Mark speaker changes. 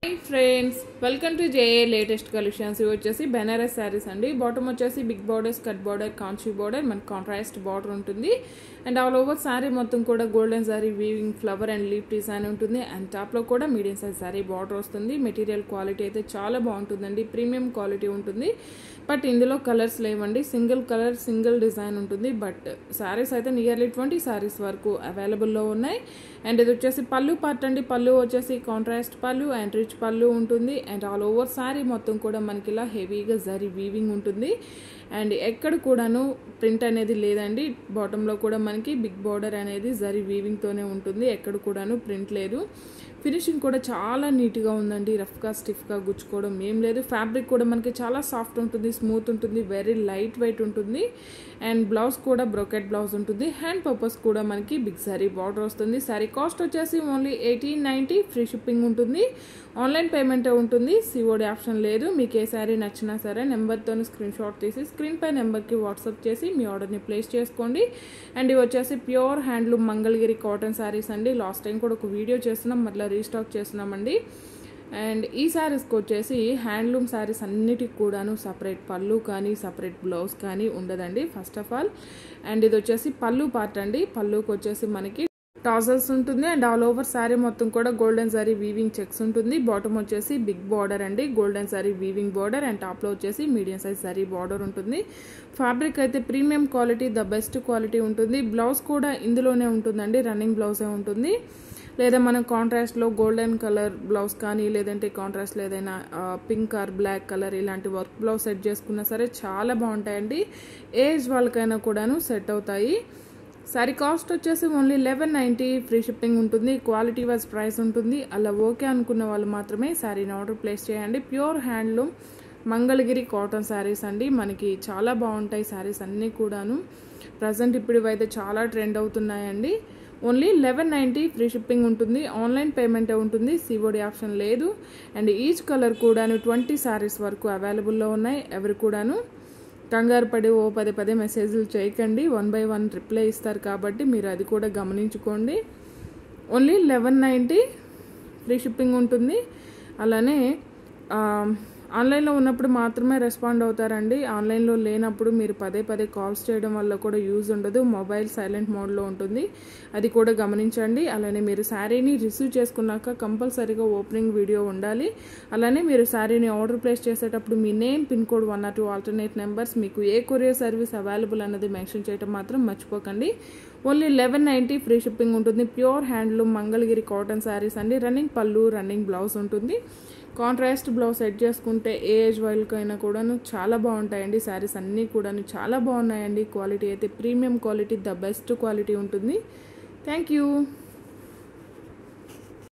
Speaker 1: Hi friends, welcome to JA latest collections. ఇవి వచ్చేసి బెనారస్ సారీస్ అండి. బాటమ్ వచ్చేసి big border, skirt border, Kanchi border, మనకి కాంట్రాస్ట్ బార్డర్ ఉంటుంది. అండ్ ఆల్ ఓవర్ సారీ మొత్తం కూడా golden sari weaving flower and leaf design ఉంటుంది. అండ్ టాప్ లో కూడా మీడియం సైజ్ సారీ బార్డర్ వస్తుంది. మెటీరియల్ క్వాలిటీ అయితే చాలా బాగుంటుందండి, ప్రీమియం క్వాలిటీ ఉంటుంది. బట్ ఇందులో కలర్స్ లేవండి, సింగిల్ కలర్ సింగిల్ డిజైన్ ఉంటుంది. బట్ సారీస్ అయితే నియర్లీ 20 సారీస్ వరకు అవైలబుల్లో ఉన్నాయి. అండ్ ఇది వచ్చేసి పళ్ళు పార్ట్ అండి. పళ్ళు వచ్చేసి కాంట్రాస్ట్ పళ్ళు అండ్ రిచ్ పళ్ళు ఉంటుంది. అండ్ ఆల్ ఓవర్ సారీ మొత్తం కూడా మనకి ఇలా హెవీగా జరీ వీవింగ్ ఉంటుంది. అండ్ ఎక్కడ కూడాను ప్రింట్ అనేది లేదండి. బాటంలో కూడా మనకి బిగ్ బార్డర్ అనేది జరీ వీవింగ్తోనే ఉంటుంది, ఎక్కడ కూడాను ప్రింట్ లేదు. ఫినిషింగ్ కూడా చాలా నీట్గా ఉందండి, రఫ్గా స్టిఫ్గా గుచ్చుకోవడం ఏం లేదు. ఫ్యాబ్రిక్ కూడా మనకి చాలా సాఫ్ట్ ఉంటుంది, స్మూత్ ఉంటుంది, వెరీ లైట్ వెయిట్ ఉంటుంది. అండ్ బ్లౌజ్ కూడా బ్రోకెట్ బ్లౌజ్ ఉంటుంది. హ్యాండ్ పర్పస్ కూడా మనకి బిగ్ సారీ బార్డర్ వస్తుంది. సారీ కాస్ట్ వచ్చేసి ఓన్లీ 1890, ఫ్రీ షిప్పింగ్ ఉంటుంది. ఆన్లైన్ పేమెంట్ ఉంటుంది, సిఓడి ఆప్షన్ లేదు. మీకు ఏ సారీ నచ్చినా సరే నెంబర్తో స్క్రీన్ షాట్ తీసి స్క్రీన్ పై నెంబర్కి వాట్సాప్ చేసి మీ ఆర్డర్ని ప్లేస్ చేసుకోండి. అండ్ ఇవి వచ్చేసి pure handloom Mangalagiri cotton saris అండి. లాస్ట్ టైం కూడా ఒక వీడియో చేస్తున్నాం, మళ్ళీ రీస్టాక్ చేస్తున్నామండి. అండ్ ఈ శారీస్కి వచ్చేసి హ్యాండ్లూమ్ శారీస్ అన్నిటికి కూడాను సపరేట్ పళ్ళు కానీ సపరేట్ బ్లౌజ్ కానీ ఉండదండి ఫస్ట్ ఆఫ్ ఆల్. అండ్ ఇది వచ్చేసి పళ్ళు పార్ట్ అండి. పళ్ళుకి వచ్చేసి మనకి టాజల్స్ ఉంటుంది. అండ్ ఆల్ ఓవర్ శారీ మొత్తం కూడా గోల్డెన్ సారీ వీవింగ్ చెక్స్ ఉంటుంది. బాటమ్ వచ్చేసి బిగ్ బార్డర్ అండి, golden sari weaving border. And టాప్లో వచ్చేసి మీడియం సైజ్ సారీ బార్డర్ ఉంటుంది. ఫ్యాబ్రిక్ అయితే premium quality, the best quality ఉంటుంది. బ్లౌజ్ కూడా ఇందులోనే ఉంటుందండి, రన్నింగ్ బ్లౌజే ఉంటుంది. లేదా మనం కాంట్రాస్ట్లో గోల్డెన్ కలర్ బ్లౌజ్ కానీ లేదంటే కాంట్రాస్ట్లో ఏదైనా పింక్ ఆర్ బ్లాక్ కలర్ ఇలాంటి వర్క్ బ్లౌజ్ సెట్ చేసుకున్నా సరే చాలా బాగుంటాయండి. ఏజ్ వాళ్ళకైనా కూడాను సెట్ అవుతాయి. సారీ కాస్ట్ వచ్చేసి ఓన్లీ 1190, ఫ్రీ షిప్పింగ్ ఉంటుంది. క్వాలిటీ వైజ్ ప్రైస్ ఉంటుంది. అలా ఓకే అనుకున్న వాళ్ళు మాత్రమే శారీని ఆర్డర్ ప్లేస్ చేయండి. Pure handloom Mangalagiri cotton saris అండి. మనకి చాలా బాగుంటాయి శారీస్ అన్నీ కూడాను. ప్రజెంట్ ఇప్పుడు ఇవైతే చాలా ట్రెండ్ అవుతున్నాయండి. ఓన్లీ 1190, ఫ్రీ షిప్పింగ్ ఉంటుంది. ఆన్లైన్ పేమెంట్ ఉంటుంది, సిఓడి ఆప్షన్ లేదు. అండ్ ఈచ్ కలర్ కూడాను 20 శారీస్ వరకు అవైలబుల్లో ఉన్నాయి. ఎవరు కూడాను కంగారు పడి ఓ పదే మెసేజ్లు చేయకండి, 1 by 1 రిప్లై ఇస్తారు కాబట్టి మీరు అది కూడా గమనించుకోండి. ఓన్లీ 1190, ఫ్రీ షిప్పింగ్ ఉంటుంది. అలానే ఆన్లైన్లో ఉన్నప్పుడు మాత్రమే రెస్పాండ్ అవుతారండి. ఆన్లైన్లో లేనప్పుడు మీరు పదే కాల్స్ చేయడం వల్ల కూడా యూజ్ ఉండదు. మొబైల్ సైలెంట్ మోడ్లో ఉంటుంది, అది కూడా గమనించండి. అలానే మీరు శారీని రిసీవ్ చేసుకున్నాక కంపల్సరీగా ఓపెనింగ్ వీడియో ఉండాలి. అలానే మీరు శారీని ఆర్డర్ ప్లేస్ చేసేటప్పుడు మీ name, pin code, 1 or 2 alternate numbers, మీకు ఏ కొరియర్ సర్వీస్ అవైలబుల్ అన్నది మెన్షన్ చేయడం మాత్రం మర్చిపోకండి. ఓన్లీ 1190, ఫ్రీ షిప్పింగ్ ఉంటుంది. Pure handloom Mangalagiri cotton saris అండి. రన్నింగ్ పళ్ళు, రన్నింగ్ బ్లౌజ్ ఉంటుంది. కాంట్రాస్ట్ బ్లౌజ్ సెట్ చేసుకుంటే ఏ ఏజ్ వాళ్ళకైనా కూడాను చాలా బాగుంటాయండి. శారీస్ అన్నీ కూడాను చాలా బాగున్నాయండి. క్వాలిటీ అయితే premium quality, the best quality ఉంటుంది. Thank you.